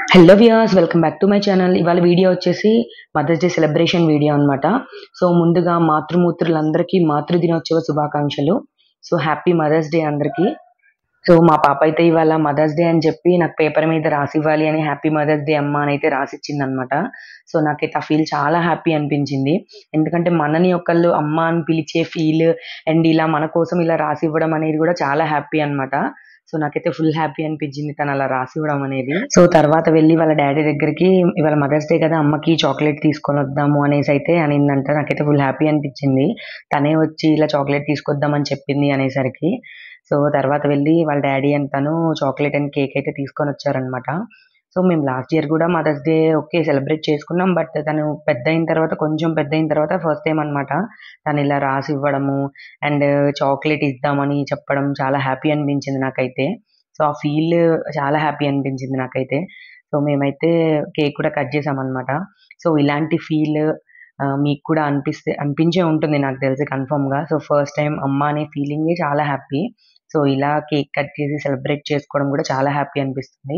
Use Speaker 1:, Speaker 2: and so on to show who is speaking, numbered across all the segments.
Speaker 1: Hello viewers, welcome back to my channel. ఇవాళ video వచ్చేసి mothers day celebration video అనమాట. So ముందుగా మాతృమూర్తులందరికీ మాతృ దినోత్సవ శుభాకాంక్షలు. సో హ్యాపీ మదర్స్ డే అందరికీ. సో మా పాప అయితే ఇవాళ మదర్స్ డే అని చెప్పి నాకు పేపర్ మీద రాసివ్వాలి అని హ్యాపీ మదర్స్ డే అమ్మ అని అయితే రాసిచ్చింది అనమాట. సో నాకైతే ఆ ఫీల్ చాలా హ్యాపీ అనిపించింది. ఎందుకంటే మనని ఒకళ్ళు అమ్మ అని పిలిచే ఫీల్ అండ్ ఇలా మన కోసం ఇలా రాసివ్వడం అనేది కూడా చాలా హ్యాపీ అనమాట. సో నాకైతే ఫుల్ హ్యాపీ అనిపించింది తను అలా రాసివ్వడం అనేది. సో తర్వాత వెళ్ళి వాళ్ళ డాడీ దగ్గరికి ఇవాళ మదర్స్ డే కదా, అమ్మకి చాక్లెట్ తీసుకొని వద్దాము అనేసి అయితే అనిందంట. నాకైతే ఫుల్ హ్యాపీ అనిపించింది తనే వచ్చి ఇలా చాక్లెట్ తీసుకొద్దామని చెప్పింది అనేసరికి. సో తర్వాత వెళ్ళి వాళ్ళ డాడీ అండ్ తను చాక్లెట్ అండ్ కేక్ అయితే తీసుకొని వచ్చారనమాట. సో మేము లాస్ట్ ఇయర్ కూడా మదర్స్ డే ఓకే సెలబ్రేట్ చేసుకున్నాం. బట్ తను కొంచెం పెద్ద అయిన తర్వాత ఫస్ట్ టైం అనమాట తను ఇలా రాసి ఇవ్వడము అండ్ చాక్లెట్ ఇద్దామని చెప్పడం చాలా హ్యాపీ అనిపించింది నాకైతే. సో ఆ ఫీల్ చాలా హ్యాపీ అనిపించింది నాకైతే. సో మేమైతే కేక్ కూడా కట్ చేసామన్నమాట. సో ఇలాంటి ఫీల్ మీకు కూడా అనిపించే ఉంటుంది నాకు తెలిసి కన్ఫర్మ్గా. సో ఫస్ట్ టైం అమ్మ అనే ఫీలింగే చాలా హ్యాపీ. సో ఇలా కేక్ కట్ చేసి సెలబ్రేట్ చేసుకోవడం కూడా చాలా హ్యాపీ అనిపిస్తుంది.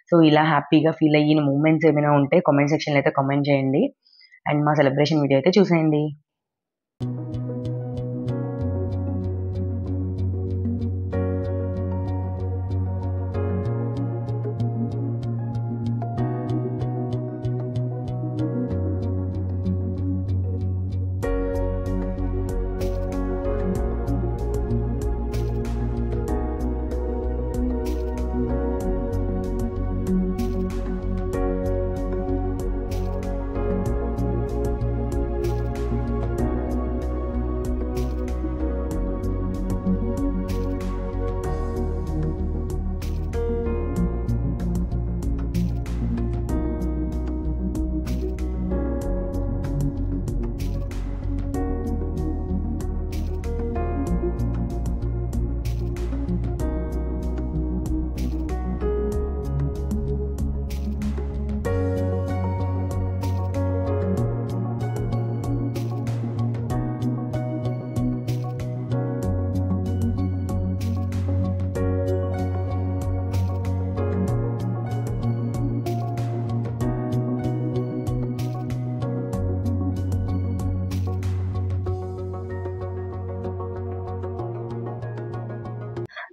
Speaker 1: సో ఇలా హ్యాపీగా ఫీల్ అయిన మూమెంట్స్ ఏమైనా ఉంటే కామెంట్ సెక్షన్లో అయితే కామెంట్ చేయండి అండ్ మా సెలబ్రేషన్ వీడియో అయితే చూసేయండి.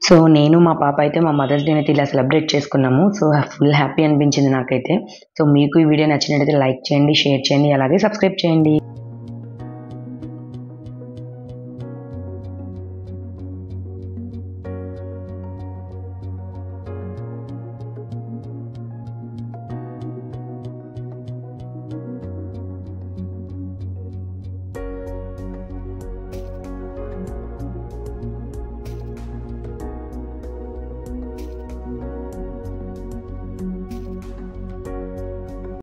Speaker 1: సో నేను మా పాప అయితే మా మదర్స్ డే అయితే ఇలా సెలబ్రేట్ చేసుకున్నాము. సో ఫుల్ హ్యాపీ అనిపించింది నాకైతే. సో మీకు ఈ వీడియో నచ్చినట్లయితే లైక్ చేయండి, షేర్ చేయండి, అలాగే సబ్స్క్రైబ్ చేయండి.